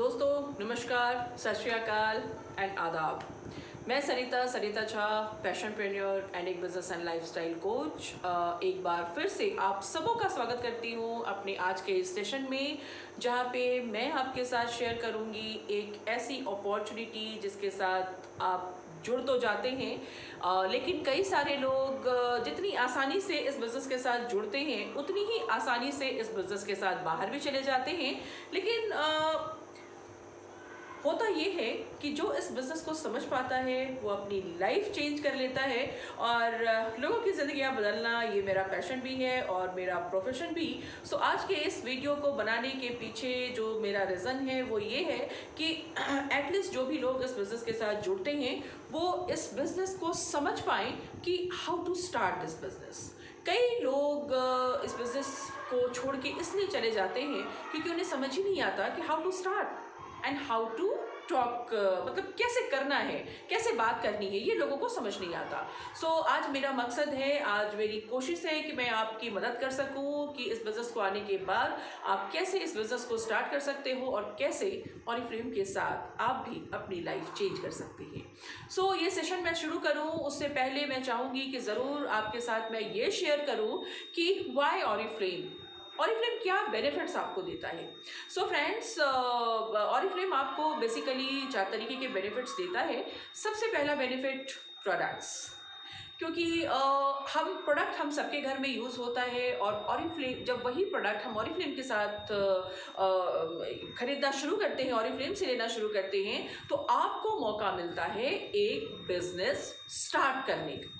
दोस्तों नमस्कार, सत श्री अकाल एंड आदाब। मैं सरिता झा, पैशनप्रेन्योर एंड एक बिजनेस एंड लाइफस्टाइल कोच। एक बार फिर से आप सबों का स्वागत करती हूँ अपने आज के इस सेशन में, जहाँ पे मैं आपके साथ शेयर करूँगी एक ऐसी अपॉर्चुनिटी जिसके साथ आप जुड़ तो जाते हैं लेकिन कई सारे लोग जितनी आसानी से इस बिज़नेस के साथ जुड़ते हैं उतनी ही आसानी से इस बिज़नेस के साथ बाहर भी चले जाते हैं। लेकिन होता ये है कि जो इस बिज़नेस को समझ पाता है वो अपनी लाइफ चेंज कर लेता है और लोगों की ज़िंदगियाँ बदलना ये मेरा पैशन भी है और मेरा प्रोफेशन भी। सो आज के इस वीडियो को बनाने के पीछे जो मेरा रीज़न है वो ये है कि एटलीस्ट जो भी लोग इस बिज़नेस के साथ जुड़ते हैं वो इस बिज़नेस को समझ पाएँ कि how to start this business. कई लोग इस बिज़नेस को छोड़ के इसलिए चले जाते हैं क्योंकि उन्हें समझ ही नहीं आता कि how to start and how to talk, मतलब कैसे करना है, कैसे बात करनी है, ये लोगों को समझ नहीं आता। सो आज मेरा मकसद है, आज मेरी कोशिश है कि मैं आपकी मदद कर सकूं कि इस बिज़नेस को आने के बाद आप कैसे इस बिज़नेस को स्टार्ट कर सकते हो और कैसे ऑरिफ्लेम के साथ आप भी अपनी लाइफ चेंज कर सकते हैं। सो ये सेशन मैं शुरू करूं उससे पहले मैं चाहूँगी कि ज़रूर आपके साथ मैं ये शेयर करूँ कि वाई ऑरिफ्लेम, ऑरिफ्लेम क्या बेनिफिट्स आपको देता है। सो फ्रेंड्स, ऑरिफ्लेम आपको बेसिकली 4 तरीके के बेनिफिट्स देता है। सबसे पहला बेनिफिट प्रोडक्ट्स, क्योंकि हम सबके घर में यूज़ होता है और ऑरिफ्लेम जब वही प्रोडक्ट हम ऑरिफ्लेम के साथ खरीदना शुरू करते हैं, ऑरिफ्लेम से लेना शुरू करते हैं, तो आपको मौका मिलता है एक बिजनेस स्टार्ट करने का।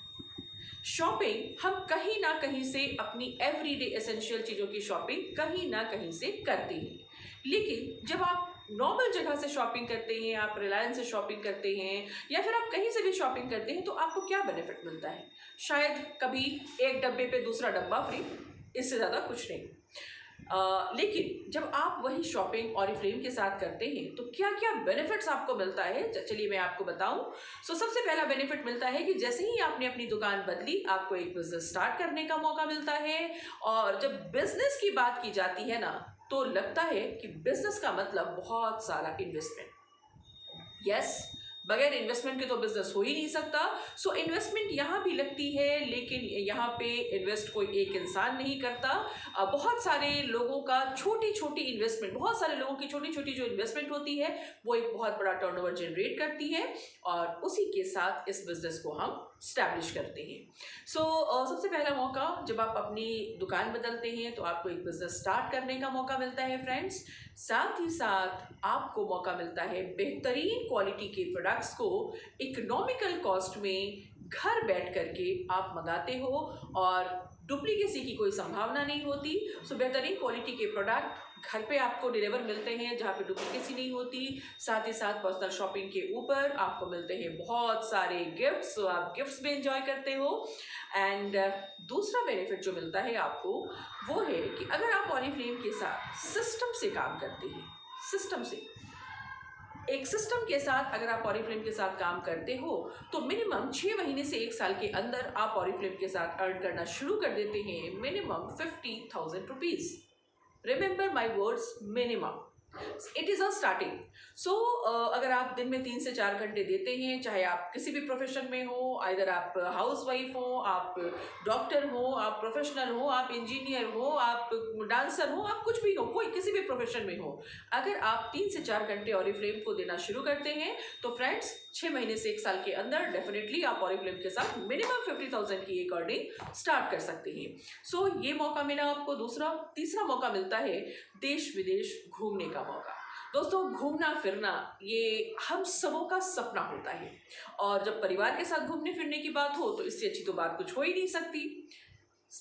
शॉपिंग हम कहीं ना कहीं से अपनी एवरीडे एसेंशियल चीज़ों की शॉपिंग कहीं ना कहीं से करते हैं, लेकिन जब आप नॉर्मल जगह से शॉपिंग करते हैं, आप रिलायंस से शॉपिंग करते हैं या फिर आप कहीं से भी शॉपिंग करते हैं, तो आपको क्या बेनिफिट मिलता है? शायद कभी एक डब्बे पे दूसरा डब्बा फ्री, इससे ज़्यादा कुछ नहीं। लेकिन जब आप वही शॉपिंग ऑरिफ्लेम के साथ करते हैं तो क्या क्या बेनिफिट्स आपको मिलता है, चलिए मैं आपको बताऊं। सो सबसे पहला बेनिफिट मिलता है कि जैसे ही आपने अपनी दुकान बदली, आपको एक बिजनेस स्टार्ट करने का मौका मिलता है। और जब बिजनेस की बात की जाती है ना, तो लगता है कि बिजनेस का मतलब बहुत सारा इन्वेस्टमेंट। यस, बगैर इन्वेस्टमेंट के तो बिजनेस हो ही नहीं सकता। सो इन्वेस्टमेंट यहाँ भी लगती है, लेकिन यहाँ पे इन्वेस्ट कोई एक इंसान नहीं करता। बहुत सारे लोगों का छोटी छोटी इन्वेस्टमेंट, बहुत सारे लोगों की छोटी छोटी जो इन्वेस्टमेंट होती है वो एक बहुत बड़ा टर्नओवर जनरेट करती है और उसी के साथ इस बिजनेस को हम स्टैब्लिश करते हैं। सो सबसे पहला मौका, जब आप अपनी दुकान बदलते हैं तो आपको एक बिजनेस स्टार्ट करने का मौका मिलता है फ्रेंड्स। साथ ही साथ आपको मौका मिलता है बेहतरीन क्वालिटी के प्रोडक्ट्स को इकोनॉमिकल कॉस्ट में घर बैठ करके आप मंगाते हो और डुप्लीकेसी की कोई संभावना नहीं होती। सो बेहतरीन क्वालिटी के प्रोडक्ट घर पे आपको डिलीवर मिलते हैं जहाँ पे डुप्लीकेसी नहीं होती। साथ ही साथ पर्सनल शॉपिंग के ऊपर आपको मिलते हैं बहुत सारे गिफ्ट्स, तो आप गिफ्ट्स भी एंजॉय करते हो। एंड दूसरा बेनिफिट जो मिलता है आपको वो है कि अगर आप ऑरिफ्लेम के साथ सिस्टम से काम करते हैं, सिस्टम से एक सिस्टम के साथ अगर आप ऑरिफ्लेम के साथ काम करते हो तो मिनिमम 6 महीने से 1 साल के अंदर आप ऑरिफ्लेम के साथ अर्न करना शुरू कर देते हैं minimum 50,000 rupees. Remember my words, minimum, it is a starting. So अगर आप दिन में 3 से 4 घंटे देते हैं, चाहे आप किसी भी प्रोफेशन में हो, आइदर आप हाउस वाइफ हो, आप डॉक्टर हो, आप प्रोफेशनल हो, आप इंजीनियर हो, आप डांसर हो, आप कुछ भी हो, कोई किसी भी प्रोफेशन में हो, अगर आप 3 से 4 घंटे ऑरिफ्लेम को देना शुरू करते हैं तो फ्रेंड्स 6 महीने से 1 साल के अंदर डेफिनेटली आप ऑरिफ्लेम के साथ मिनिमम 50,000 की एक अर्निंग स्टार्ट कर सकते हैं। सो ये मौका मिला आपको। तीसरा मौका मिलता है देश विदेश घूमने का मौका। दोस्तों, घूमना फिरना ये हम सबों का सपना होता है और जब परिवार के साथ घूमने फिरने की बात हो तो इससे अच्छी तो बात कुछ हो ही नहीं सकती।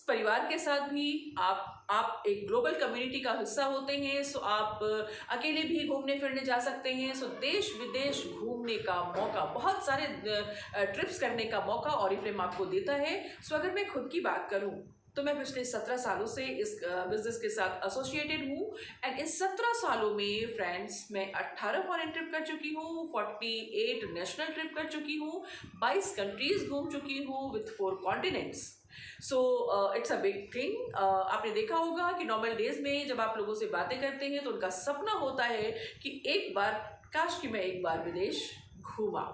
परिवार के साथ भी आप एक ग्लोबल कम्युनिटी का हिस्सा होते हैं। सो आप अकेले भी घूमने फिरने जा सकते हैं। सो देश विदेश घूमने का मौका, बहुत सारे ट्रिप्स करने का मौका ऑरिफ्लेम आपको देता है। सो अगर मैं खुद की बात करूं तो मैं पिछले 17 सालों से इस बिजनेस के साथ एसोसिएटेड हूँ एंड इस 17 सालों में फ्रेंड्स मैं 18 फॉरेन ट्रिप कर चुकी हूँ, 48 नेशनल ट्रिप कर चुकी हूँ, 22 कंट्रीज घूम चुकी हूँ with 4 continents. So it's a big thing. आपने देखा होगा कि नॉर्मल डेज में जब आप लोगों से बातें करते हैं तो उनका सपना होता है कि एक बार, काश कि मैं एक बार विदेश घूमा।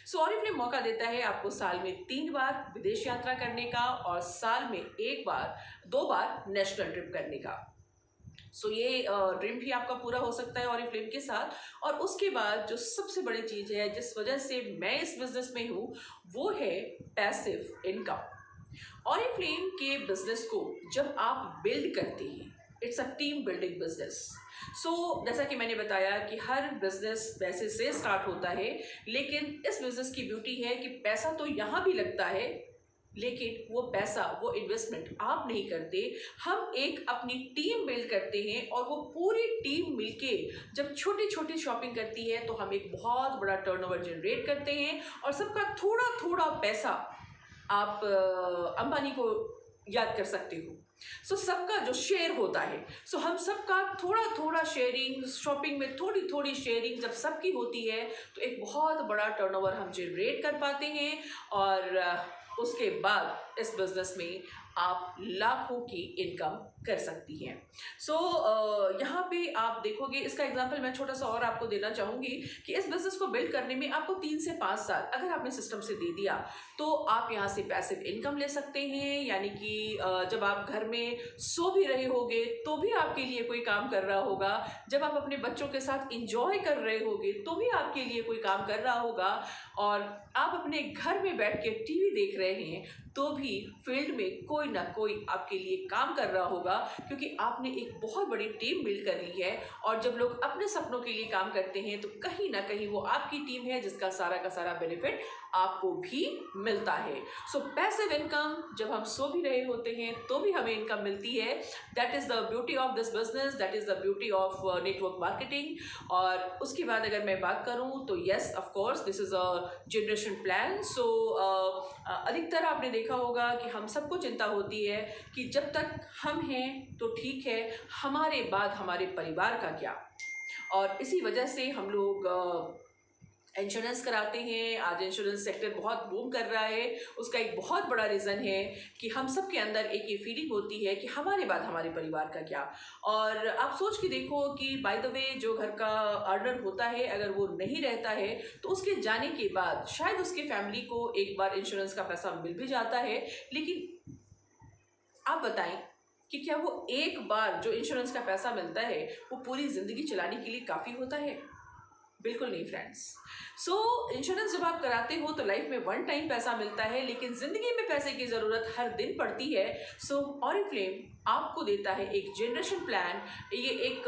सो ऑरिफ्लेम मौका देता है आपको साल में 3 बार विदेश यात्रा करने का और साल में 1 बार 2 बार नेशनल ट्रिप करने का। सो ये ड्रीम भी आपका पूरा हो सकता है ऑरिफ्लेम के साथ। और उसके बाद जो सबसे बड़ी चीज़ है जिस वजह से मैं इस बिजनेस में हूँ, वो है पैसिव इनकम। ऑरिफ्लेम के बिजनेस को जब आप बिल्ड करते हैं, it's a team building business. So जैसा कि मैंने बताया कि हर बिजनेस पैसे से स्टार्ट होता है, लेकिन इस बिजनेस की ब्यूटी है कि पैसा तो यहाँ भी लगता है, लेकिन वो पैसा, वो इन्वेस्टमेंट आप नहीं करते, हम एक अपनी टीम बिल्ड करते हैं और वो पूरी टीम मिलके जब छोटी छोटी शॉपिंग करती है तो हम एक बहुत बड़ा टर्नओवर जनरेट करते हैं और सबका थोड़ा थोड़ा पैसा आप अंबानी को याद कर सकते हो। सो सबका जो शेयर होता है, सो हम सबका थोड़ा थोड़ा शेयरिंग, शॉपिंग में थोड़ी थोड़ी शेयरिंग जब सबकी होती है तो एक बहुत बड़ा टर्नओवर हम जनरेट कर पाते हैं। और उसके बाद इस बिजनेस में आप लाखों की इनकम कर सकती हैं। सो यहाँ पे आप देखोगे, इसका एग्जांपल मैं छोटा सा और आपको देना चाहूँगी कि इस बिजनेस को बिल्ड करने में आपको 3 से 5 साल अगर आपने सिस्टम से दे दिया तो आप यहाँ से पैसिव इनकम ले सकते हैं। यानी कि जब आप घर में सो भी रहे होगे तो भी आपके लिए कोई काम कर रहा होगा, जब आप अपने बच्चों के साथ इंजॉय कर रहे होगे तो भी आपके लिए कोई काम कर रहा होगा, और आप अपने घर में बैठ के टीवी देख रहे हैं तो भी फील्ड में कोई ना कोई आपके लिए काम कर रहा होगा, क्योंकि आपने एक बहुत बड़ी टीम बिल्ड कर ली है। और जब लोग अपने सपनों के लिए काम करते हैं तो कहीं ना कहीं वो आपकी टीम है जिसका सारा का सारा बेनिफिट आपको भी मिलता है। सो पैसिव इनकम, जब हम सो भी रहे होते हैं तो भी हमें इनकम मिलती है। That is the beauty of this business, that is the beauty of network marketing. और उसके बाद अगर मैं बात करूँ तो yes of course this is a generation plan. So अधिकतर आपने देखा होगा कि हम सबको चिंता होती है कि जब तक हम हैं तो ठीक है, हमारे बाद हमारे परिवार का क्या। और इसी वजह से हम लोग इंश्योरेंस कराते हैं। आज इंश्योरेंस सेक्टर बहुत बूम कर रहा है। उसका एक बहुत बड़ा रीज़न है कि हम सब के अंदर एक ये फीलिंग होती है कि हमारे बाद हमारे परिवार का क्या। और आप सोच के देखो कि बाय द वे जो घर का अर्नर होता है अगर वो नहीं रहता है तो उसके जाने के बाद शायद उसके फैमिली को एक बार इंश्योरेंस का पैसा मिल भी जाता है, लेकिन आप बताएं कि क्या वो एक बार जो इंश्योरेंस का पैसा मिलता है वो पूरी ज़िंदगी चलाने के लिए काफ़ी होता है? बिल्कुल नहीं फ्रेंड्स। सो इंश्योरेंस जब आप कराते हो तो लाइफ में वन टाइम पैसा मिलता है, लेकिन ज़िंदगी में पैसे की ज़रूरत हर दिन पड़ती है। सो ऑरिफ्लेम आपको देता है एक जनरेशन प्लान। ये एक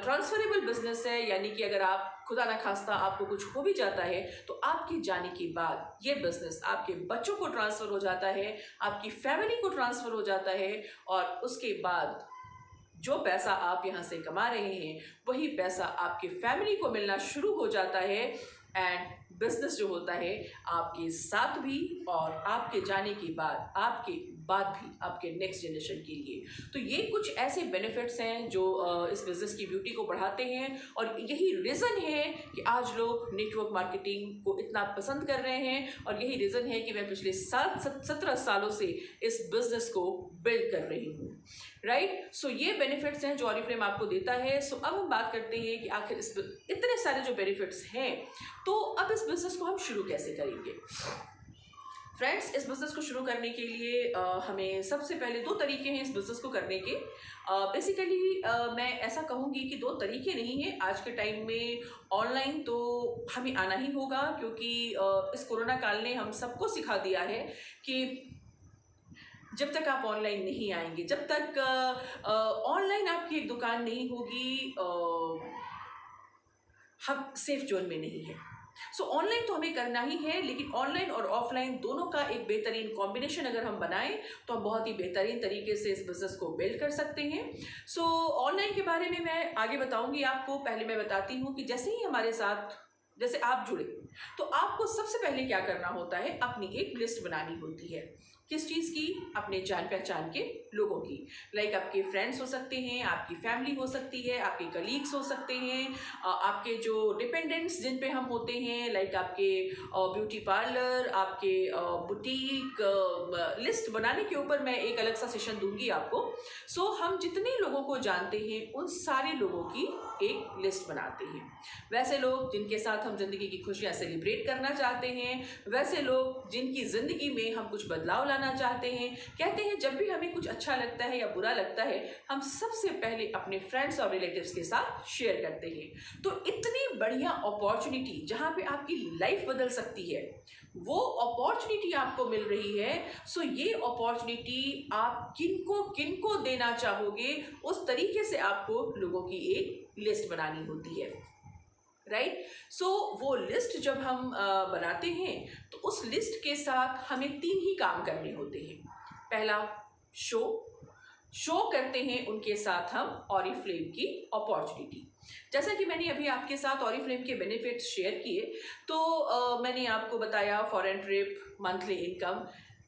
ट्रांसफरेबल बिजनेस है, यानी कि अगर आप खुदा ना खास्ता आपको कुछ हो भी जाता है तो आपके जाने के बाद ये बिजनेस आपके बच्चों को ट्रांसफ़र हो जाता है, आपकी फैमिली को ट्रांसफ़र हो जाता है, और उसके बाद जो पैसा आप यहाँ से कमा रहे हैं वही पैसा आपके फैमिली को मिलना शुरू हो जाता है। एंड बिजनेस जो होता है आपके साथ भी और आपके जाने के बाद आपके बाद भी आपके नेक्स्ट जनरेशन के लिए। तो ये कुछ ऐसे बेनिफिट्स हैं जो इस बिज़नेस की ब्यूटी को बढ़ाते हैं, और यही रीज़न है कि आज लोग नेटवर्क मार्केटिंग को इतना पसंद कर रहे हैं, और यही रीज़न है कि मैं पिछले 17 सालों से इस बिज़नेस को बिल्ड कर रही हूँ। राइट। सो ये बेनिफिट्स हैं जो ऑरिफ्लेम आपको देता है। सो अब हम बात करते हैं कि आखिर इस इतने सारे जो बेनिफिट्स हैं, तो अब इस बिज़नेस को हम शुरू कैसे करेंगे। फ्रेंड्स, इस बिज़नेस को शुरू करने के लिए हमें सबसे पहले 2 तरीके हैं इस बिज़नेस को करने के। बेसिकली मैं ऐसा कहूँगी कि 2 तरीके नहीं हैं। आज के टाइम में ऑनलाइन तो हमें आना ही होगा, क्योंकि इस कोरोना काल ने हम सबको सिखा दिया है कि जब तक आप ऑनलाइन नहीं आएंगे, जब तक ऑनलाइन आपकी एक दुकान नहीं होगी, हम सेफ जोन में नहीं है। सो ऑनलाइन तो हमें करना ही है, लेकिन ऑनलाइन और ऑफलाइन दोनों का एक बेहतरीन कॉम्बिनेशन अगर हम बनाएं तो हम बहुत ही बेहतरीन तरीके से इस बिज़नेस को बिल्ड कर सकते हैं। सो ऑनलाइन के बारे में मैं आगे बताऊंगी आपको। पहले मैं बताती हूँ कि जैसे ही हमारे साथ जैसे आप जुड़े, तो आपको सबसे पहले क्या करना होता है, अपनी एक लिस्ट बनानी होती है। किस चीज़ की? अपने जान पहचान के लोगों की। लाइक आपके फ्रेंड्स हो सकते हैं, आपकी फैमिली हो सकती है, आपके कलीग्स हो सकते हैं, आपके जो डिपेंडेंट्स जिन पे हम होते हैं, लाइक आपके ब्यूटी पार्लर, आपके बुटीक। लिस्ट बनाने के ऊपर मैं एक अलग सा सेशन दूंगी आपको। सो हम जितने लोगों को जानते हैं उन सारे लोगों की एक लिस्ट बनाते हैं। वैसे लोग जिनके साथ हम जिंदगी की खुशियां सेलिब्रेट करना चाहते हैं, वैसे लोग जिनकी जिंदगी में हम कुछ बदलाव लाना चाहते हैं। कहते हैं जब भी हमें कुछ अच्छा लगता है या बुरा लगता है, हम सबसे पहले अपने फ्रेंड्स और रिलेटिव्स के साथ शेयर करते हैं। तो इतनी बढ़िया अपॉर्चुनिटी जहाँ पे आपकी लाइफ बदल सकती है, वो अपॉर्चुनिटी आपको मिल रही है। सो ये अपॉर्चुनिटी आप किनको किनको देना चाहोगे, उस तरीके से आपको लोगों की एक लिस्ट बनानी होती है, राइट। सो वो लिस्ट जब हम बनाते हैं तो उस लिस्ट के साथ हमें 3 ही काम करने होते हैं। पहला, शो करते हैं उनके साथ हम ऑरिफ्लेम की अपॉर्चुनिटी। जैसा कि मैंने अभी आपके साथ ऑरिफ्लेम के बेनिफिट्स शेयर किए, तो मैंने आपको बताया फॉरेन ट्रिप, मंथली इनकम।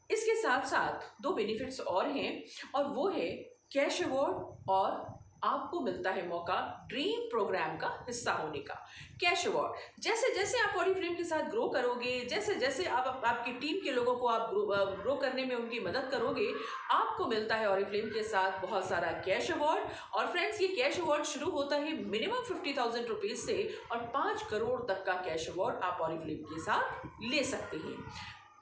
इसके साथ साथ 2 बेनिफिट्स और हैं, और वो है कैश अवार्ड, और आपको मिलता है मौका ड्रीम प्रोग्राम का हिस्सा होने का। कैश अवार्ड, जैसे जैसे आप ऑरिफ्लेम के साथ ग्रो करोगे, जैसे जैसे आप आपकी टीम के लोगों को आप ग्रो करने में उनकी मदद करोगे, आपको मिलता है ऑरिफ्लेम के साथ बहुत सारा कैश अवार्ड। और फ्रेंड्स, ये कैश अवार्ड शुरू होता है मिनिमम 50,000 रुपीज से, और 5 करोड़ तक का कैश अवार्ड आप ऑरिफ्लेम के साथ ले सकते हैं।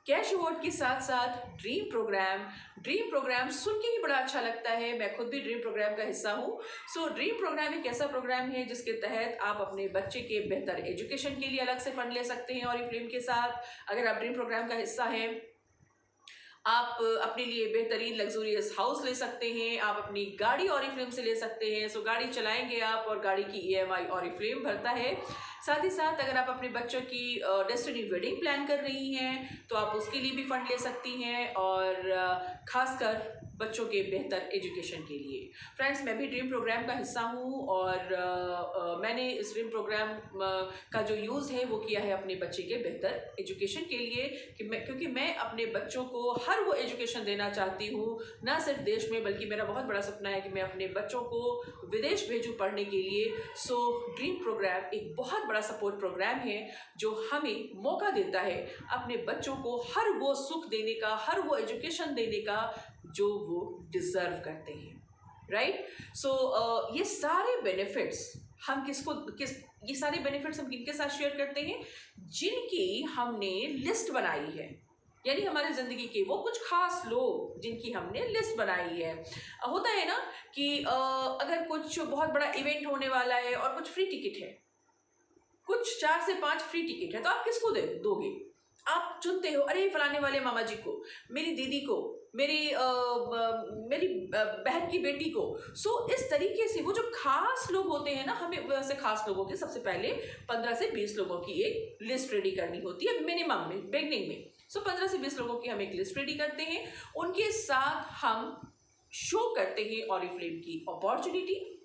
कैश अवार्ड के साथ साथ ड्रीम प्रोग्राम सुन के ही बड़ा अच्छा लगता है। मैं खुद भी ड्रीम प्रोग्राम का हिस्सा हूँ। सो ड्रीम प्रोग्राम एक ऐसा प्रोग्राम है जिसके तहत आप अपने बच्चे के बेहतर एजुकेशन के लिए अलग से फंड ले सकते हैं ऑरिफ्लेम के साथ। अगर आप ड्रीम प्रोग्राम का हिस्सा हैं, आप अपने लिए बेहतरीन लग्जूरियस हाउस ले सकते हैं, आप अपनी गाड़ी ऑरिफ्लेम से ले सकते हैं। सो गाड़ी चलाएंगे आप, और गाड़ी की EMI ऑरिफ्लेम भरता है। साथ ही साथ अगर आप अपने बच्चों की डेस्टिनी वेडिंग प्लान कर रही हैं, तो आप उसके लिए भी फंड ले सकती हैं, और खासकर बच्चों के बेहतर एजुकेशन के लिए। फ्रेंड्स, मैं भी ड्रीम प्रोग्राम का हिस्सा हूँ, और मैंने इस ड्रीम प्रोग्राम का जो यूज़ है वो किया है अपने बच्चे के बेहतर एजुकेशन के लिए, क्योंकि मैं अपने बच्चों को हर वो एजुकेशन देना चाहती हूँ, ना सिर्फ देश में, बल्कि मेरा बहुत बड़ा सपना है कि मैं अपने बच्चों को विदेश भेजूँ पढ़ने के लिए। सो ड्रीम प्रोग्राम एक बहुत बड़ा सपोर्ट प्रोग्राम है जो हमें मौका देता है अपने बच्चों को हर वो सुख देने का, हर वो एजुकेशन देने का जो वो डिजर्व करते हैं, राइट। सो ये सारे बेनिफिट्स हम ये सारे बेनिफिट्स हम किनके साथ शेयर करते हैं? जिनकी हमने लिस्ट बनाई है, यानी हमारी जिंदगी के वो कुछ खास लोग जिनकी हमने लिस्ट बनाई है। होता है ना कि अगर कुछ बहुत बड़ा इवेंट होने वाला है और कुछ फ्री टिकट है, कुछ 4 से 5 फ्री टिकट है, तो आप किसको दोगे? आप चुनते हो, अरे फलाने वाले मामा जी को, मेरी दीदी को, मेरी बहन की बेटी को। सो इस तरीके से वो जो खास लोग होते हैं ना, हमें वैसे खास लोगों के सबसे पहले 15 से 20 लोगों की एक लिस्ट रेडी करनी होती है मिनिमम में, बिगनिंग में। सो 15 से 20 लोगों की हम एक लिस्ट रेडी करते हैं, उनके साथ हम शो करते हैं ऑरिफ्लेम की अपॉर्चुनिटी,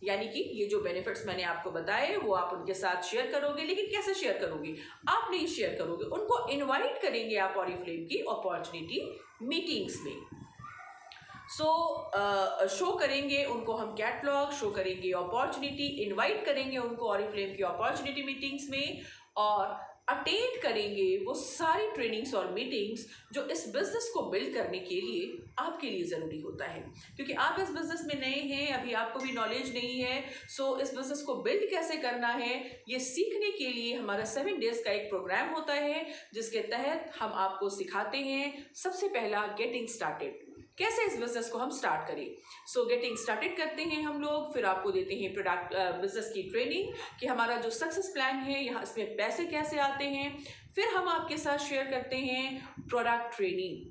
यानी कि ये जो बेनिफिट्स मैंने आपको बताए वो आप उनके साथ शेयर करोगे। लेकिन कैसे शेयर करोगे? आप नहीं शेयर करोगे, उनको इनवाइट करेंगे आप ऑरिफ्लेम की अपॉर्चुनिटी मीटिंग्स में। सो शो करेंगे उनको हम कैटलॉग, शो करेंगे अपॉर्चुनिटी, इनवाइट करेंगे उनको ऑरिफ्लेम की अपॉर्चुनिटी मीटिंग्स में, और अटेंड करेंगे वो सारी ट्रेनिंग्स और मीटिंग्स जो इस बिजनेस को बिल्ड करने के लिए आपके लिए ज़रूरी होता है। क्योंकि आप इस बिजनेस में नए हैं, अभी आपको भी नॉलेज नहीं है। सो इस बिजनेस को बिल्ड कैसे करना है ये सीखने के लिए हमारा 7 डेज का एक प्रोग्राम होता है, जिसके तहत हम आपको सिखाते हैं सबसे पहला गेटिंग स्टार्टेड, कैसे इस बिजनेस को हम स्टार्ट करें। सो गेटिंग स्टार्टेड करते हैं हम लोग, फिर आपको देते हैं प्रोडक्ट बिजनेस की ट्रेनिंग कि हमारा जो सक्सेस प्लान है यहाँ इसमें पैसे कैसे आते हैं। फिर हम आपके साथ शेयर करते हैं प्रोडक्ट ट्रेनिंग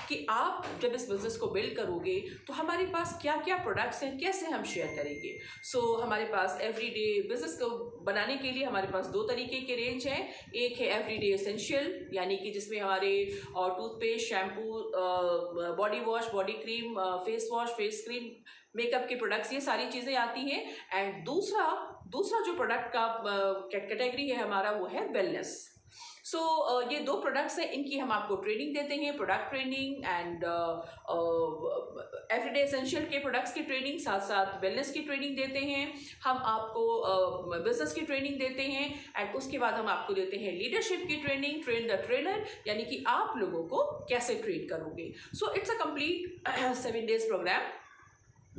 कि आप जब इस बिज़नेस को बिल्ड करोगे तो हमारे पास क्या क्या प्रोडक्ट्स हैं, कैसे हम शेयर करेंगे। सो हमारे पास एवरीडे बिजनेस को बनाने के लिए हमारे पास 2 तरीके के रेंज हैं। एक है एवरीडे एसेंशियल, यानी कि जिसमें हमारे toothpaste, shampoo, body wash, body cream, face wash, face cream, makeup के प्रोडक्ट्स, ये सारी चीज़ें आती हैं। एंड दूसरा दूसरा जो प्रोडक्ट का कैटेगरी है हमारा, वो है वेलनेस। सो ये दो प्रोडक्ट्स हैं, इनकी हम आपको ट्रेनिंग देते हैं, product training and everyday essential के प्रोडक्ट्स की ट्रेनिंग, साथ साथ वेलनेस की ट्रेनिंग देते हैं। हम आपको बिजनेस की ट्रेनिंग देते हैं एंड उसके बाद हम आपको देते हैं लीडरशिप की ट्रेनिंग, ट्रेन द ट्रेनर, यानी कि आप लोगों को कैसे ट्रेन करोगे। So it's a complete 7 days programme.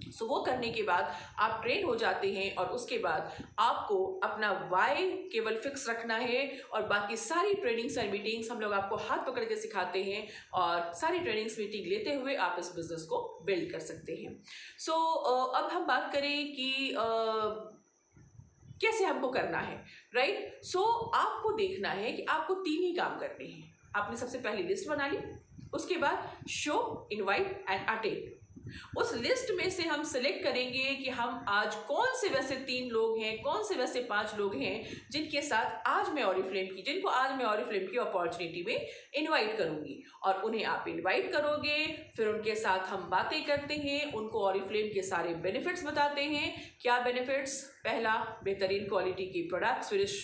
So वो करने के बाद आप ट्रेन हो जाते हैं और उसके बाद आपको अपना वाई केवल फिक्स रखना है और बाकी सारी ट्रेनिंग्स एंड मीटिंग्स हम लोग आपको हाथ पकड़ के सिखाते हैं और सारी ट्रेनिंग्स मीटिंग लेते हुए आप इस बिजनेस को बिल्ड कर सकते हैं। सो अब हम बात करें कि कैसे हमको करना है, राइट। सो आपको देखना है कि आपको 3 ही काम करने हैं। आपने सबसे पहले लिस्ट बना ली, उसके बाद शो, इनवाइट एंड अटेंड। उस लिस्ट में से हम सिलेक्ट करेंगे कि हम आज कौन से वैसे 3 लोग हैं, कौन से वैसे 5 लोग हैं जिनके साथ आज मैं जिनको आज मैं ऑरिफ्लेम की अपॉर्चुनिटी में इनवाइट करूंगी, और उन्हें आप इनवाइट करोगे। फिर उनके साथ हम बातें करते हैं, उनको ऑरिफ्लेम के सारे बेनिफिट्स बताते हैं। क्या बेनिफिट्स? पहला, बेहतरीन क्वालिटी की प्रोडक्ट्स, फिनिश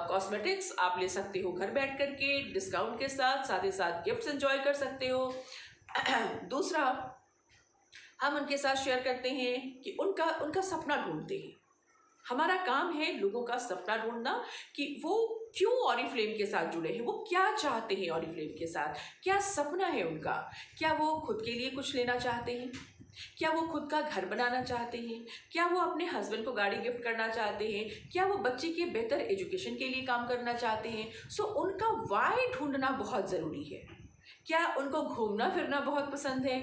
कॉस्मेटिक्स आप ले सकते हो घर बैठ करके डिस्काउंट के साथ ही साथ गिफ्ट्स एंजॉय कर सकते हो। दूसरा, हम उनके साथ शेयर करते हैं कि उनका सपना ढूंढते हैं। हमारा काम है लोगों का सपना ढूंढना कि वो क्यों ऑरिफ्लेम के साथ जुड़े हैं, वो क्या चाहते हैं ऑरिफ्लेम के साथ, क्या सपना है उनका। क्या वो खुद के लिए कुछ लेना चाहते हैं? क्या वो खुद का घर बनाना चाहते हैं? क्या वो अपने हस्बैंड को गाड़ी गिफ्ट करना चाहते हैं? क्या वो बच्चे के बेहतर एजुकेशन के लिए काम करना चाहते हैं? सो उनका वाई ढूंढना बहुत ज़रूरी है। क्या उनको घूमना फिरना बहुत पसंद है?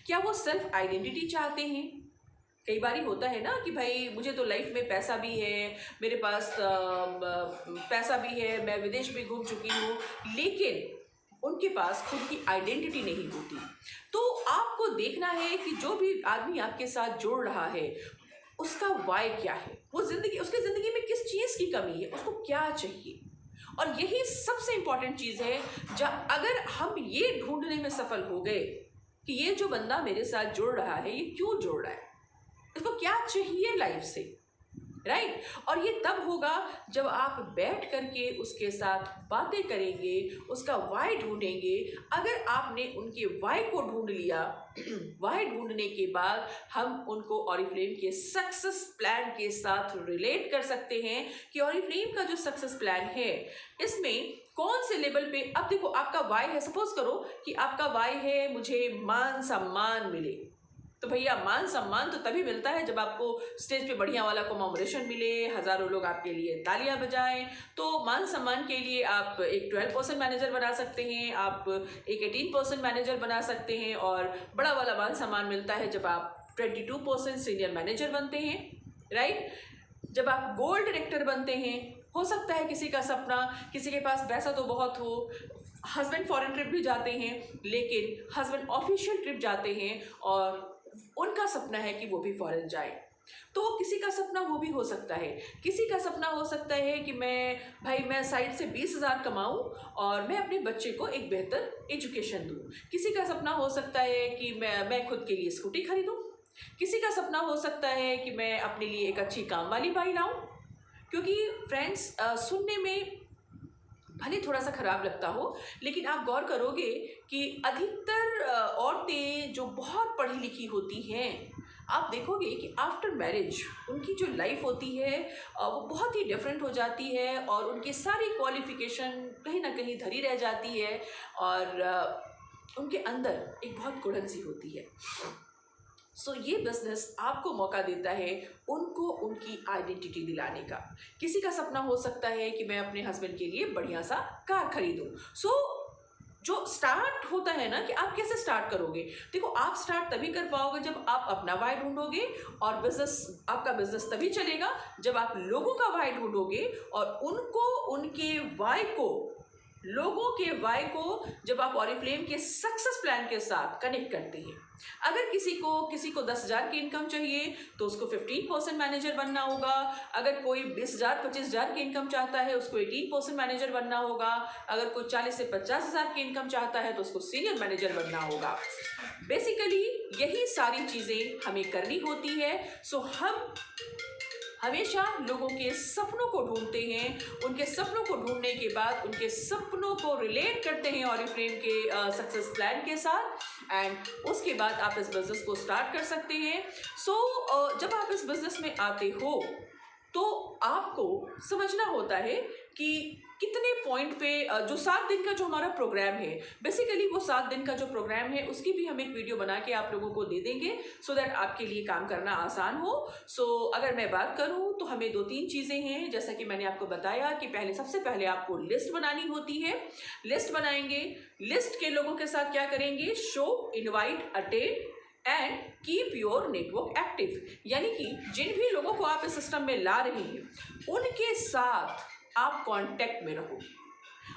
क्या वो सेल्फ आइडेंटिटी चाहते हैं? कई बार होता है ना कि भाई मुझे तो लाइफ में पैसा भी है, मेरे पास पैसा भी है, मैं विदेश भी घूम चुकी हूँ, लेकिन उनके पास खुद की आइडेंटिटी नहीं होती। तो आपको देखना है कि जो भी आदमी आपके साथ जुड़ रहा है उसका वाई क्या है, वो उसकी ज़िंदगी में किस चीज़ की कमी है, उसको क्या चाहिए। और यही सबसे इम्पॉर्टेंट चीज़ है। अगर हम ये ढूंढने में सफल हो गए कि ये जो बंदा मेरे साथ जुड़ रहा है ये क्यों जुड़ रहा है, इसको क्या चाहिए लाइफ से, राइट। और ये तब होगा जब आप बैठ करके उसके साथ बातें करेंगे, उसका वाई ढूंढेंगे। अगर आपने उनके वाई को ढूंढ लिया, वाई ढूंढने के बाद हम उनको ऑरिफ्लेम के सक्सेस प्लान के साथ रिलेट कर सकते हैं कि ऑरिफ्लेम का जो सक्सेस प्लान है इसमें कौन से लेवल पे। अब देखो, आपका वाई है, सपोज करो कि आपका वाई है मुझे मान सम्मान मिले, तो भैया मान सम्मान तो तभी मिलता है जब आपको स्टेज पे बढ़िया वाला कॉमेमोरेशन मिले, हज़ारों लोग आपके लिए तालियां बजाएं। तो मान सम्मान के लिए आप एक 12% मैनेजर बना सकते हैं, आप एक 18% मैनेजर बना सकते हैं, और बड़ा वाला मान सम्मान मिलता है जब आप 22% सीनियर मैनेजर बनते हैं, राइट। जब आप गोल्ड डायरेक्टर बनते हैं, हो सकता है किसी का सपना, किसी के पास पैसा तो बहुत हो, हस्बैंड फॉरेन ट्रिप भी जाते हैं, लेकिन हस्बैंड ऑफिशियल ट्रिप जाते हैं और उनका सपना है कि वो भी फॉरेन जाए। तो किसी का सपना वो भी हो सकता है। किसी का सपना हो सकता है कि मैं साइड से 20,000 कमाऊं और मैं अपने बच्चे को एक बेहतर एजुकेशन दूं। किसी का सपना हो सकता है कि मैं खुद के लिए स्कूटी खरीदूं। किसी का सपना हो सकता है कि मैं अपने लिए एक अच्छी काम वाली बाई लाऊं। क्योंकि फ्रेंड्स, सुनने में भले थोड़ा सा ख़राब लगता हो, लेकिन आप गौर करोगे कि अधिकतर औरतें जो बहुत पढ़ी लिखी होती हैं, आप देखोगे कि आफ्टर मैरिज उनकी जो लाइफ होती है वो बहुत ही डिफरेंट हो जाती है और उनकी सारी क्वालिफ़िकेशन कहीं ना कहीं धरी रह जाती है और उनके अंदर एक बहुत कुड़न सी होती है। सो ये बिजनेस आपको मौका देता है उनको उनकी आइडेंटिटी दिलाने का। किसी का सपना हो सकता है कि मैं अपने हस्बैंड के लिए बढ़िया सा कार खरीदूं। सो जो स्टार्ट होता है ना कि आप कैसे स्टार्ट करोगे, देखो आप स्टार्ट तभी कर पाओगे जब आप अपना वाई ढूंढोगे, और आपका बिजनेस तभी चलेगा जब आप लोगों का वाई ढूंढोगे और लोगों के वाई को जब आप ऑरिफ्लेम के सक्सेस प्लान के साथ कनेक्ट करते हैं। अगर किसी को 10,000 की इनकम चाहिए तो उसको 15% मैनेजर बनना होगा। अगर कोई 20,000 25,000 की इनकम चाहता है उसको 18% मैनेजर बनना होगा। अगर कोई 40 से 50,000 की इनकम चाहता है तो उसको सीनियर मैनेजर बनना होगा। बेसिकली यही सारी चीज़ें हमें करनी होती है। सो हम हमेशा लोगों के सपनों को ढूंढते हैं, उनके सपनों को ढूंढने के बाद उनके सपनों को रिलेट करते हैं ऑरिफ्लेम के सक्सेस प्लान के साथ, एंड उसके बाद आप इस बिज़नेस को स्टार्ट कर सकते हैं। सो जब आप इस बिज़नेस में आते हो तो आपको समझना होता है कि कितने पॉइंट पे जो 7 दिन का जो हमारा प्रोग्राम है, बेसिकली वो 7 दिन का जो प्रोग्राम है उसकी भी हम एक वीडियो बना के आप लोगों को दे देंगे, सो दैट आपके लिए काम करना आसान हो। सो अगर मैं बात करूं तो हमें 2-3 चीज़ें हैं, जैसा कि मैंने आपको बताया कि सबसे पहले आपको लिस्ट बनानी होती है। लिस्ट बनाएंगे, लिस्ट के लोगों के साथ क्या करेंगे, show, invite, attend and keep your network active, यानी कि जिन भी लोगों को आप इस सिस्टम में ला रहे हैं उनके साथ आप कांटेक्ट में रहो।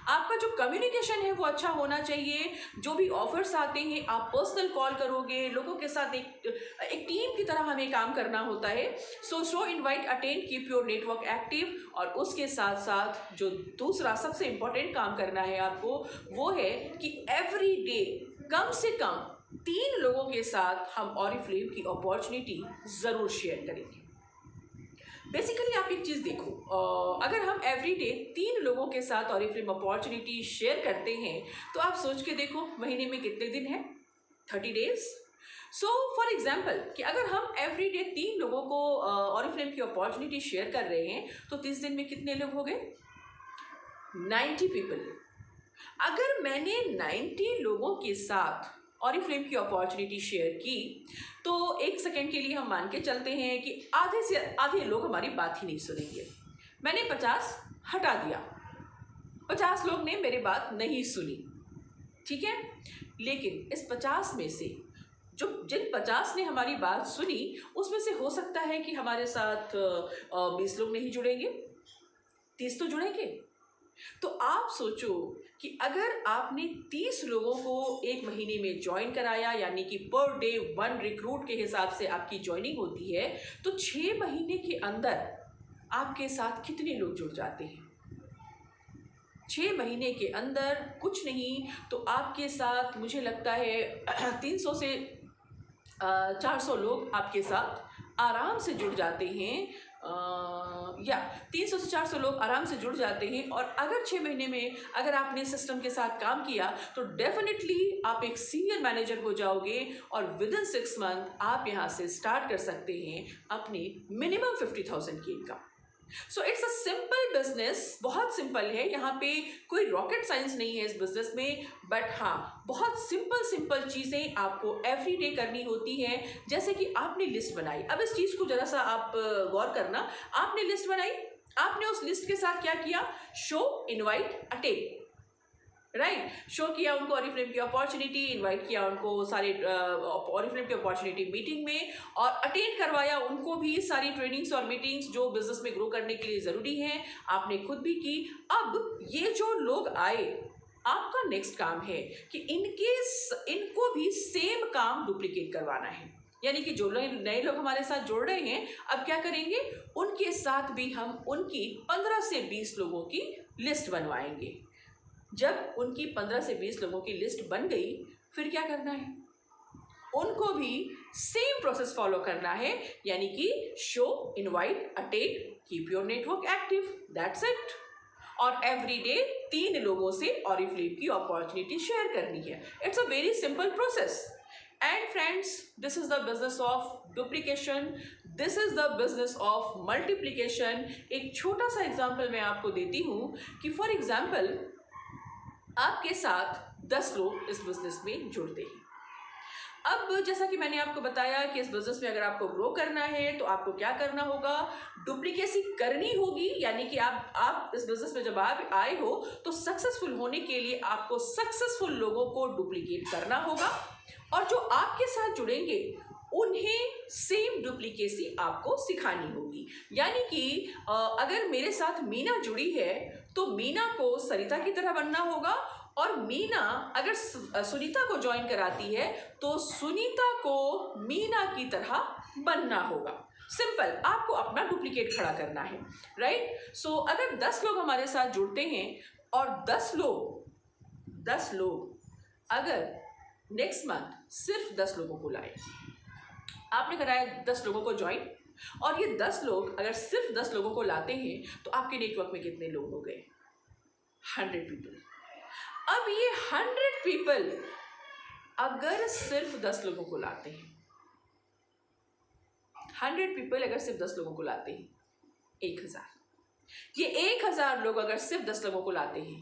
आपका जो कम्युनिकेशन है वो अच्छा होना चाहिए। जो भी ऑफर्स आते हैं आप पर्सनल कॉल करोगे, लोगों के साथ एक टीम की तरह हमें काम करना होता है। सो show, invite, attend, keep your network active. और उसके साथ साथ जो दूसरा सबसे इंपॉर्टेंट काम करना है आपको, वो है कि एवरी डे कम से कम 3 लोगों के साथ हम ऑरिफ्लेम की अपॉर्चुनिटी ज़रूर शेयर करेंगे। बेसिकली आप एक चीज़ देखो, अगर हम एवरीडे 3 लोगों के साथ ऑरिफ्लेम अपॉर्चुनिटी शेयर करते हैं तो आप सोच के देखो महीने में कितने दिन हैं, 30 डेज। सो फॉर एग्जाम्पल कि अगर हम एवरीडे 3 लोगों को ऑरिफ्लेम की अपॉर्चुनिटी शेयर कर रहे हैं तो 30 दिन में कितने लोग हो गए, 90 पीपल। अगर मैंने 90 लोगों के साथ ऑरिफ्लेम की अपॉर्चुनिटी शेयर की तो एक सेकेंड के लिए हम मान के चलते हैं कि आधे से आधे लोग हमारी बात ही नहीं सुनेंगे। मैंने 50 हटा दिया, 50 लोग ने मेरी बात नहीं सुनी, ठीक है। लेकिन इस 50 में से जिन 50 ने हमारी बात सुनी उसमें से हो सकता है कि हमारे साथ 20 लोग नहीं जुड़ेंगे, 30 तो जुड़ेंगे। तो आप सोचो कि अगर आपने 30 लोगों को एक महीने में ज्वाइन कराया, यानी कि पर डे 1 रिक्रूट के हिसाब से आपकी ज्वाइनिंग होती है, तो 6 महीने के अंदर आपके साथ कितने लोग जुड़ जाते हैं। 6 महीने के अंदर कुछ नहीं तो आपके साथ मुझे लगता है 300 से 400 लोग आपके साथ आराम से जुड़ जाते हैं, या 300 से 400 लोग आराम से जुड़ जाते हैं। और अगर 6 महीने में अगर आपने सिस्टम के साथ काम किया तो डेफिनेटली आप एक सीनियर मैनेजर हो जाओगे और विदिन 6 मंथ आप यहाँ से स्टार्ट कर सकते हैं अपनी मिनिमम 50,000 की income. So it's a simple business, बहुत सिंपल है, यहाँ पे कोई रॉकेट साइंस नहीं है इस बिजनेस में, बट हाँ बहुत सिंपल चीज़ें आपको एवरी डे करनी होती हैं। जैसे कि आपने लिस्ट बनाई, अब इस चीज़ को जरा सा आप गौर करना, आपने लिस्ट बनाई, आपने उस लिस्ट के साथ क्या किया, show, invite, attend, right. Show किया उनको ऑरिफ्लेम की अपॉर्चुनिटी, इनवाइट किया उनको सारे ऑरिफ्लेम की अपॉर्चुनिटी मीटिंग में, और अटेंड करवाया उनको भी सारी ट्रेनिंग्स और मीटिंग्स जो बिजनेस में ग्रो करने के लिए ज़रूरी हैं, आपने खुद भी की। अब ये जो लोग आए, आपका नेक्स्ट काम है कि इनको भी सेम काम डुप्लीकेट करवाना है, यानी कि जो नए लोग हमारे साथ जुड़ रहे हैं अब क्या करेंगे, उनके साथ भी हम उनकी 15 से 20 लोगों की लिस्ट बनवाएंगे। जब उनकी 15 से 20 लोगों की लिस्ट बन गई फिर क्या करना है, उनको भी सेम प्रोसेस फॉलो करना है, यानी कि show, invite, attend, keep your network active, that's it. और एवरी डे 3 लोगों से ऑरिफ्लेम की अपॉर्चुनिटी शेयर करनी है। It's a very simple process. And friends, this is the business of duplication, this is the business of multiplication. एक छोटा सा example मैं आपको देती हूँ कि फॉर एग्जाम्पल आपके साथ 10 लोग इस बिजनेस में जुड़ते हैं। अब जैसा कि मैंने आपको बताया कि इस बिजनेस में अगर आपको ग्रो करना है तो आपको क्या करना होगा, डुप्लीकेसी करनी होगी, यानी कि आप इस बिजनेस में जब आप आए हो तो सक्सेसफुल होने के लिए आपको सक्सेसफुल लोगों को डुप्लीकेट करना होगा, और जो आपके साथ जुड़ेंगे उन्हें सेम डुप्लीकेसी आपको सिखानी होगी। यानी कि अगर मेरे साथ मीना जुड़ी है तो मीना को सरिता की तरह बनना होगा, और मीना अगर सुनीता को ज्वाइन कराती है तो सुनीता को मीना की तरह बनना होगा। सिंपल, आपको अपना डुप्लीकेट खड़ा करना है, राइट। सो अगर 10 लोग हमारे साथ जुड़ते हैं और 10 लोग अगर नेक्स्ट मंथ सिर्फ 10 लोगों को लाए। आपने कराया 10 लोगों को ज्वाइन, और ये 10 लोग अगर सिर्फ 10 लोगों को लाते हैं तो आपके नेटवर्क में कितने लोग हो गए? 100 पीपल। अब ये 100 पीपल अगर सिर्फ 10 लोगों को लाते हैं, 100 पीपल अगर सिर्फ 10 लोगों को लाते हैं, 1000। ये 1000 लोग अगर सिर्फ 10 लोगों को लाते हैं,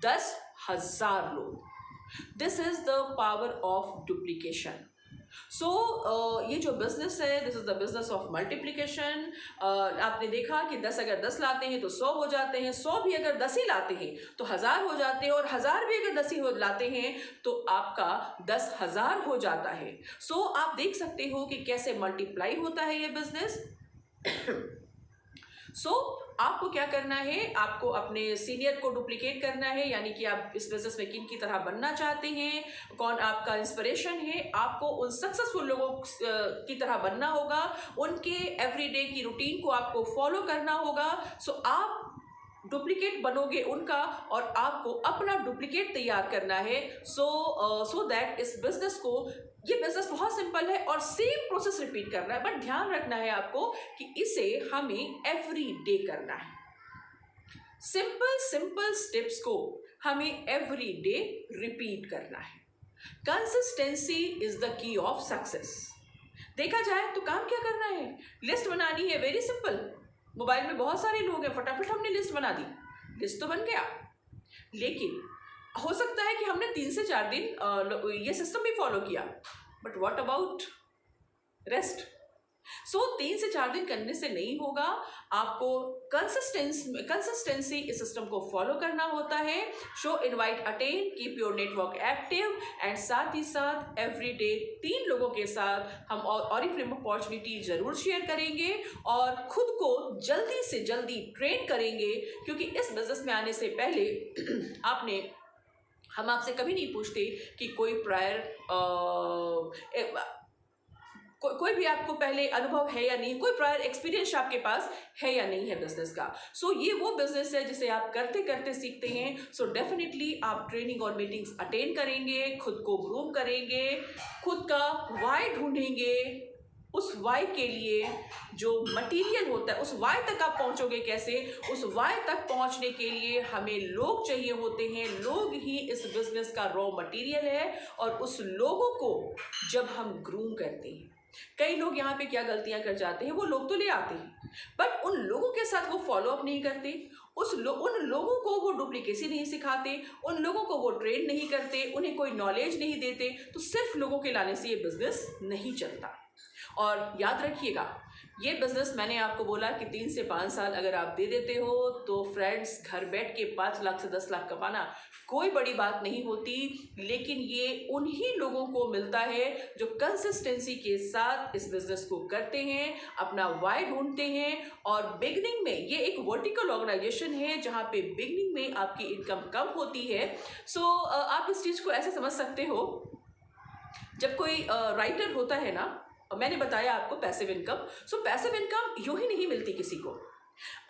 10,000 लोग। This is the power of duplication. So ये जो बिजनेस है, this is the business of multiplication. आपने देखा कि 10 अगर 10 लाते हैं तो 100 हो जाते हैं, 100 भी अगर 10 ही लाते हैं तो 1000 हो जाते हैं, और 1000 भी अगर 10 ही लाते हैं तो आपका 10,000 हो जाता है। सो आप देख सकते हो कि कैसे मल्टीप्लाई होता है ये बिजनेस। सो आपको क्या करना है, आपको अपने सीनियर को डुप्लीकेट करना है, यानी कि आप इस बिजनेस में किन की तरह बनना चाहते हैं, कौन आपका इंस्पिरेशन है, आपको उन सक्सेसफुल लोगों की तरह बनना होगा, उनके एवरीडे की रूटीन को आपको फॉलो करना होगा। सो आप डुप्लीकेट बनोगे उनका, और आपको अपना डुप्लीकेट तैयार करना है। सो दैट इस बिजनेस को, ये बिजनेस बहुत सिंपल है और सेम प्रोसेस रिपीट करना है, बट ध्यान रखना है आपको कि इसे हमें एवरी डे करना है। सिंपल स्टेप्स को हमें एवरी डे रिपीट करना है। Consistency is the key of success. देखा जाए तो काम क्या करना है, लिस्ट बनानी है, वेरी सिंपल। मोबाइल में बहुत सारे लोग हैं, फटाफट हमने लिस्ट बना दी, लिस्ट तो बन गया। लेकिन हो सकता है कि हमने 3 से 4 दिन ये सिस्टम भी फॉलो किया, बट व्हाट अबाउट रेस्ट? सो 3 से 4 दिन करने से नहीं होगा, आपको कंसिस्टेंसी इस सिस्टम को फॉलो करना होता है। Show, invite, attain, keep your network active, and साथ ही साथ एवरी डे 3 लोगों के साथ हम ऑरिफ्लेम अपॉर्चुनिटी जरूर शेयर करेंगे, और खुद को जल्दी से जल्दी ट्रेन करेंगे, क्योंकि इस बिजनेस में आने से पहले हम आपसे कभी नहीं पूछते कि कोई प्रायर कोई भी आपको पहले अनुभव है या नहीं, कोई प्रायर एक्सपीरियंस आपके पास है या नहीं है बिजनेस का। सो ये वो बिजनेस है जिसे आप करते करते सीखते हैं। सो डेफिनेटली आप ट्रेनिंग और मीटिंग्स अटेंड करेंगे, खुद को ग्रूम करेंगे, खुद का वाई ढूंढेंगे, उस वाई के लिए जो मटेरियल होता है, उस वाई तक आप पहुंचोगे कैसे? उस वाई तक पहुंचने के लिए हमें लोग चाहिए होते हैं। लोग ही इस बिजनेस का रॉ मटेरियल है, और उस लोगों को जब हम ग्रूम करते हैं, कई लोग यहाँ पे क्या गलतियां कर जाते हैं, वो लोग तो ले आते हैं बट उन लोगों के साथ वो फॉलो अप नहीं करते, उन लोगों को वो डुप्लीकेसी नहीं सिखाते, उन लोगों को वो ट्रेन नहीं करते, उन्हें कोई नॉलेज नहीं देते, तो सिर्फ लोगों के लाने से ये बिजनेस नहीं चलता। और याद रखिएगा, ये बिजनेस मैंने आपको बोला कि 3 से 5 साल अगर आप दे देते हो तो फ्रेंड्स, घर बैठ के 5 लाख से 10 लाख कमाना कोई बड़ी बात नहीं होती। लेकिन ये उन्हीं लोगों को मिलता है जो कंसिस्टेंसी के साथ इस बिजनेस को करते हैं, अपना वाई ढूंढते हैं। और बिगनिंग में ये एक वर्टिकल ऑर्गेनाइजेशन है जहाँ पे बिगनिंग में आपकी इनकम कम होती है। सो आप इस चीज़ को ऐसे समझ सकते हो, जब कोई राइटर होता है ना, मैंने बताया आपको पैसिव इनकम। सो पैसिव इनकम यूं ही नहीं मिलती किसी को।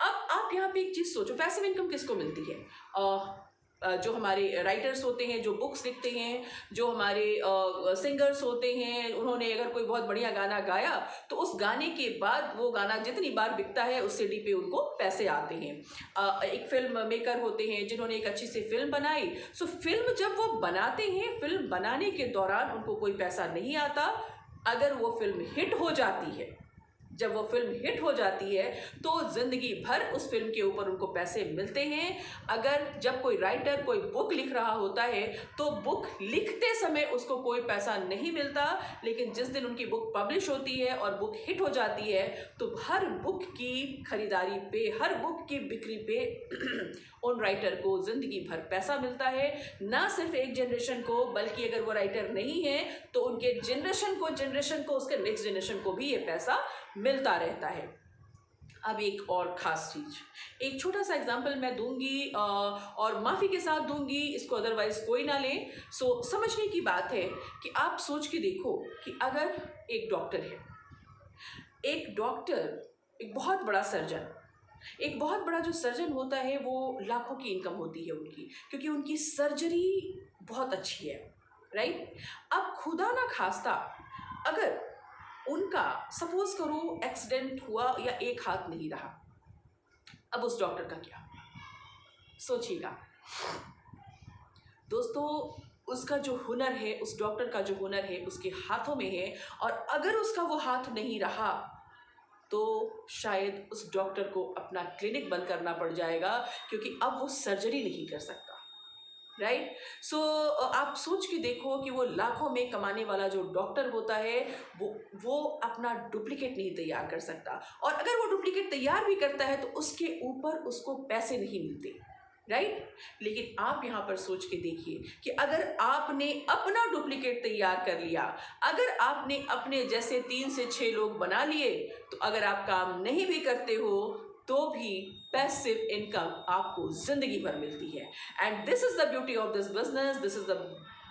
अब आप यहाँ पे एक चीज़ सोचो, पैसिव इनकम किसको मिलती है? जो हमारे राइटर्स होते हैं, जो बुक्स लिखते हैं, जो हमारे सिंगर्स होते हैं, उन्होंने अगर कोई बहुत बढ़िया गाना गाया तो उस गाने के बाद वो गाना जितनी बार बिकता है उस सीडी पे उनको पैसे आते हैं। एक फिल्म मेकर होते हैं जिन्होंने एक अच्छी सी फिल्म बनाई। सो फिल्म जब वो बनाते हैं, फिल्म बनाने के दौरान उनको कोई पैसा नहीं आता। अगर वो फिल्म हिट हो जाती है, जब वो फिल्म हिट हो जाती है तो जिंदगी भर उस फिल्म के ऊपर उनको पैसे मिलते हैं। अगर जब कोई राइटर कोई बुक लिख रहा होता है तो बुक लिखते समय उसको कोई पैसा नहीं मिलता, लेकिन जिस दिन उनकी बुक पब्लिश होती है और बुक हिट हो जाती है तो हर बुक की खरीदारी पे, हर बुक की बिक्री पे उन राइटर को जिंदगी भर पैसा मिलता है। ना सिर्फ एक जनरेशन को, बल्कि अगर वो राइटर नहीं है तो उनके जनरेशन को उसके नेक्स्ट जनरेशन को भी ये पैसा मिलता रहता है। अब एक और ख़ास चीज़, एक छोटा सा एग्जाम्पल मैं दूंगी और माफ़ी के साथ दूंगी, इसको अदरवाइज कोई ना ले। सो समझने की बात है कि आप सोच के देखो कि अगर एक डॉक्टर है, एक बहुत बड़ा सर्जन, एक बहुत बड़ा जो सर्जन होता है वो लाखों की इनकम होती है उनकी, क्योंकि उनकी सर्जरी बहुत अच्छी है। राइट। अब खुदा ना खास्ता अगर उनका सपोज करो एक्सीडेंट हुआ या एक हाथ नहीं रहा, अब उस डॉक्टर का क्या? सोचिएगा दोस्तों, उसका जो हुनर है, उस डॉक्टर का जो हुनर है उसके हाथों में है, और अगर उसका वो हाथ नहीं रहा तो शायद उस डॉक्टर को अपना क्लिनिक बंद करना पड़ जाएगा, क्योंकि अब वो सर्जरी नहीं कर सकता। राइट। सो आप सोच के देखो कि वो लाखों में कमाने वाला जो डॉक्टर होता है वो अपना डुप्लीकेट नहीं तैयार कर सकता, और अगर वो डुप्लीकेट तैयार भी करता है तो उसके ऊपर उसको पैसे नहीं मिलते। राइट। लेकिन आप यहाँ पर सोच के देखिए कि अगर आपने अपना डुप्लीकेट तैयार कर लिया, अगर आपने अपने जैसे 3 से 6 लोग बना लिए, तो अगर आप काम नहीं भी करते हो तो भी पैसिव इनकम आपको जिंदगी भर मिलती है। And this is the beauty of this business, this is the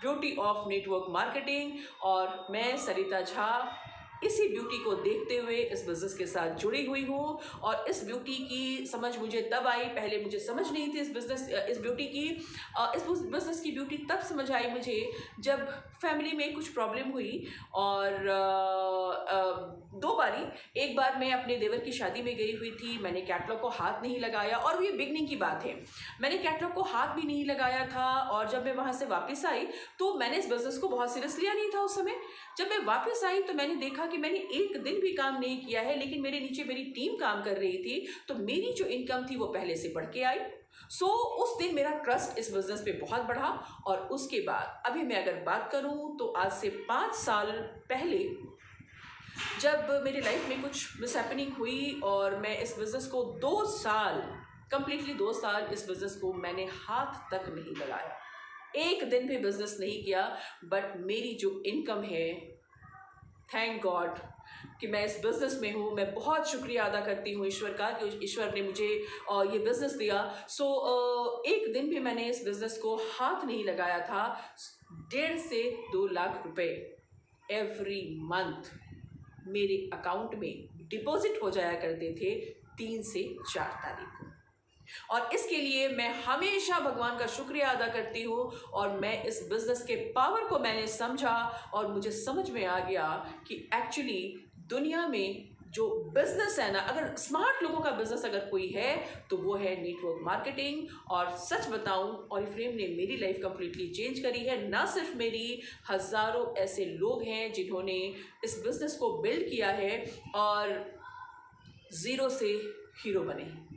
beauty of network marketing. और मैं सरिता झा इसी ब्यूटी को देखते हुए इस बिज़नेस के साथ जुड़ी हुई हूँ, और इस ब्यूटी की समझ मुझे तब आई, पहले मुझे समझ नहीं थी इस ब्यूटी की, इस बिज़नेस की ब्यूटी तब समझ आई मुझे जब फैमिली में कुछ प्रॉब्लम हुई। और 2 बारी, एक बार मैं अपने देवर की शादी में गई हुई थी, मैंने कैटलॉग को हाथ नहीं लगाया, और ये बिगनिंग की बात है, मैंने कैटलॉग को हाथ भी नहीं लगाया था। और जब मैं वहाँ से वापस आई तो मैंने इस बिज़नेस को बहुत सीरियस लिया नहीं था उस समय। जब मैं वापस आई तो मैंने देखा कि मैंने एक दिन भी काम नहीं किया है, लेकिन मेरे नीचे मेरी टीम काम कर रही थी, तो मेरी जो इनकम थी वो पहले से बढ़ के आई। उस दिन मेरा ट्रस्ट इस बिजनेस पे बहुत बढ़ा। और उसके बाद अभी मैं अगर बात करूं तो आज से 5 साल पहले जब मेरी लाइफ में कुछ मिसहैपनिंग हुई और मैं इस बिजनेस को 2 साल, कंप्लीटली 2 साल इस बिजनेस को मैंने हाथ तक नहीं लगाया, एक दिन भी बिजनेस नहीं किया। बट मेरी जो इनकम है, थैंक गॉड कि मैं इस बिज़नेस में हूँ। मैं बहुत शुक्रिया अदा करती हूँ ईश्वर का कि ईश्वर ने मुझे ये बिज़नेस दिया। एक दिन भी मैंने इस बिज़नेस को हाथ नहीं लगाया था। 1.5 से 2 लाख रुपए एवरी मंथ मेरे अकाउंट में डिपॉजिट हो जाया करते थे 3 से 4 तारीख को, और इसके लिए मैं हमेशा भगवान का शुक्रिया अदा करती हूँ। और मैं इस बिज़नेस के पावर को मैंने समझा, और मुझे समझ में आ गया कि एक्चुअली दुनिया में जो बिज़नेस है ना, अगर स्मार्ट लोगों का बिज़नेस अगर कोई है तो वो है नेटवर्क मार्केटिंग। और सच बताऊँ, ऑरिफ्लेम ने मेरी लाइफ कंप्लीटली चेंज करी है। ना सिर्फ मेरी, हज़ारों ऐसे लोग हैं जिन्होंने इस बिज़नेस को बिल्ड किया है और ज़ीरो से हीरो बने हैं।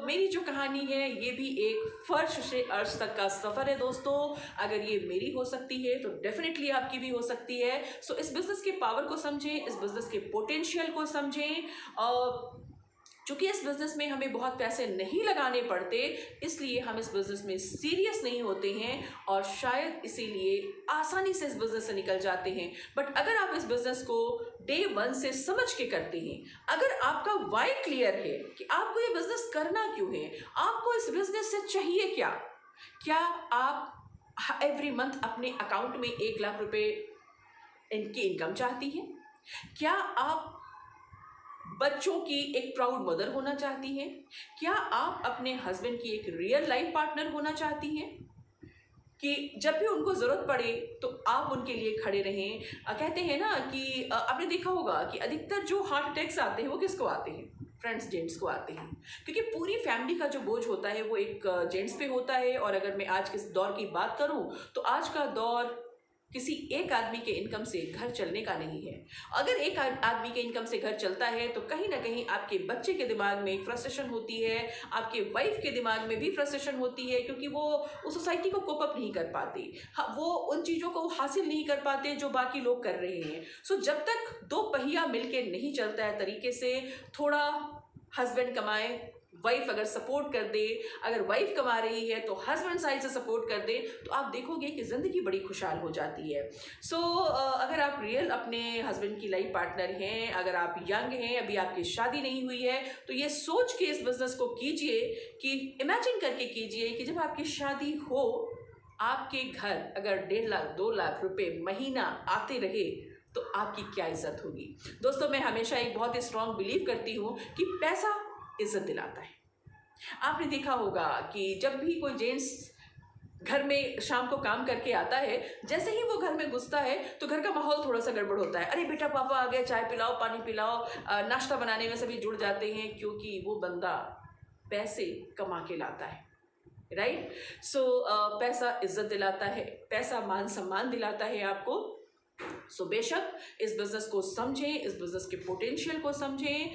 मेरी जो कहानी है ये भी एक फर्श से अर्श तक का सफ़र है दोस्तों। अगर ये मेरी हो सकती है तो डेफिनेटली आपकी भी हो सकती है। इस बिज़नेस के पावर को समझें, इस बिज़नेस के पोटेंशियल को समझें। चूँकि इस बिज़नेस में हमें बहुत पैसे नहीं लगाने पड़ते, इसलिए हम इस बिज़नेस में सीरियस नहीं होते हैं, और शायद इसीलिए आसानी से इस बिज़नेस से निकल जाते हैं। बट अगर आप इस बिज़नेस को डे 1 से समझ के करते हैं, अगर आपका वाई क्लियर है कि आपको ये बिज़नेस करना क्यों है, आपको इस बिज़नेस से चाहिए क्या आप एवरी मंथ अपने अकाउंट में 1 लाख रुपए इनकी इनकम चाहती हैं? क्या आप बच्चों की एक प्राउड मदर होना चाहती हैं? क्या आप अपने हस्बैंड की एक रियल लाइफ पार्टनर होना चाहती हैं कि जब भी उनको ज़रूरत पड़े तो आप उनके लिए खड़े रहें? कहते हैं ना कि आपने देखा होगा कि अधिकतर जो हार्ट अटैक्स आते हैं वो किसको आते हैं? फ्रेंड्स, जेंट्स को आते हैं, क्योंकि पूरी फैमिली का जो बोझ होता है वो एक जेंट्स पे होता है। और अगर मैं आज के दौर की बात करूं तो आज का दौर किसी एक आदमी के इनकम से घर चलने का नहीं है। अगर एक आदमी के इनकम से घर चलता है तो कहीं ना कहीं आपके बच्चे के दिमाग में फ्रस्ट्रेशन होती है, आपके वाइफ के दिमाग में भी फ्रस्ट्रेशन होती है, क्योंकि वो उस सोसाइटी को कोप अप नहीं कर पाते, वो उन चीज़ों को हासिल नहीं कर पाते जो बाकी लोग कर रहे हैं। जब तक 2 पहिया मिलके नहीं चलता है तरीके से, थोड़ा हस्बैंड कमाए, वाइफ अगर सपोर्ट कर दे, अगर वाइफ कमा रही है तो हस्बैंड साइड से सपोर्ट कर दे, तो आप देखोगे कि ज़िंदगी बड़ी खुशहाल हो जाती है। अगर आप रियल अपने हस्बैंड की लाइफ पार्टनर हैं, अगर आप यंग हैं, अभी आपकी शादी नहीं हुई है, तो ये सोच के इस बिज़नेस को कीजिए कि इमेजिन करके कीजिए कि जब आपकी शादी हो, आपके घर अगर 1.5 लाख 2 लाख रुपए महीना आते रहे तो आपकी क्या इज्जत होगी। दोस्तों, मैं हमेशा एक बहुत ही स्ट्रॉन्ग बिलीव करती हूँ कि पैसा इज्जत दिलाता है। आपने देखा होगा कि जब भी कोई जेंट्स घर में शाम को काम करके आता है, जैसे ही वो घर में घुसता है तो घर का माहौल थोड़ा सा गड़बड़ होता है। अरे बेटा पापा आ गए, चाय पिलाओ, पानी पिलाओ, नाश्ता बनाने में सभी जुड़ जाते हैं, क्योंकि वो बंदा पैसे कमा के लाता है, राइट। सो पैसा इज्जत दिलाता है, पैसा मान सम्मान दिलाता है आपको। सो बेशक इस बिजनेस को समझें, इस बिजनेस के पोटेंशियल को समझें,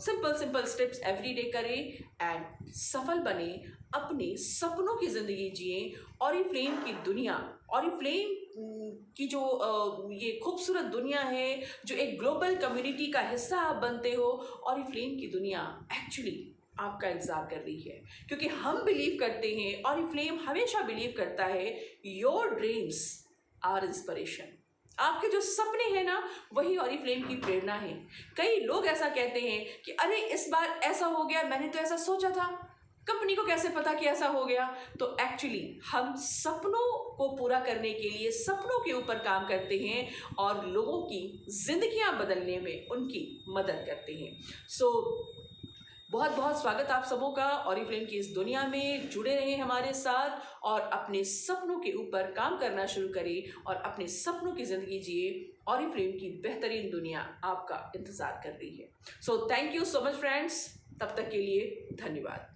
सिंपल सिंपल स्टेप्स एवरीडे करें एंड सफल बने, अपने सपनों की ज़िंदगी जिए। ऑरिफ्लेम की दुनिया, ऑरिफ्लेम की जो ये खूबसूरत दुनिया है, जो एक ग्लोबल कम्युनिटी का हिस्सा आप बनते हो, ऑरिफ्लेम की दुनिया एक्चुअली आपका इंतज़ार कर रही है, क्योंकि हम बिलीव करते हैं, ऑरिफ्लेम हमेशा बिलीव करता है, योर ड्रीम्स आर इंस्पिरेशन। आपके जो सपने हैं ना, वही ऑरिफ्लेम की प्रेरणा है। कई लोग ऐसा कहते हैं कि अरे इस बार ऐसा हो गया, मैंने तो ऐसा सोचा था, कंपनी को कैसे पता कि ऐसा हो गया। तो एक्चुअली हम सपनों को पूरा करने के लिए सपनों के ऊपर काम करते हैं और लोगों की जिंदगियां बदलने में उनकी मदद करते हैं। सो बहुत बहुत स्वागत आप सबों का ऑरिफ्लेम की इस दुनिया में। जुड़े रहें हमारे साथ और अपने सपनों के ऊपर काम करना शुरू करें और अपने सपनों की ज़िंदगी जिए। ऑरिफ्लेम की बेहतरीन दुनिया आपका इंतज़ार कर रही है। So thank you so much friends, तब तक के लिए धन्यवाद।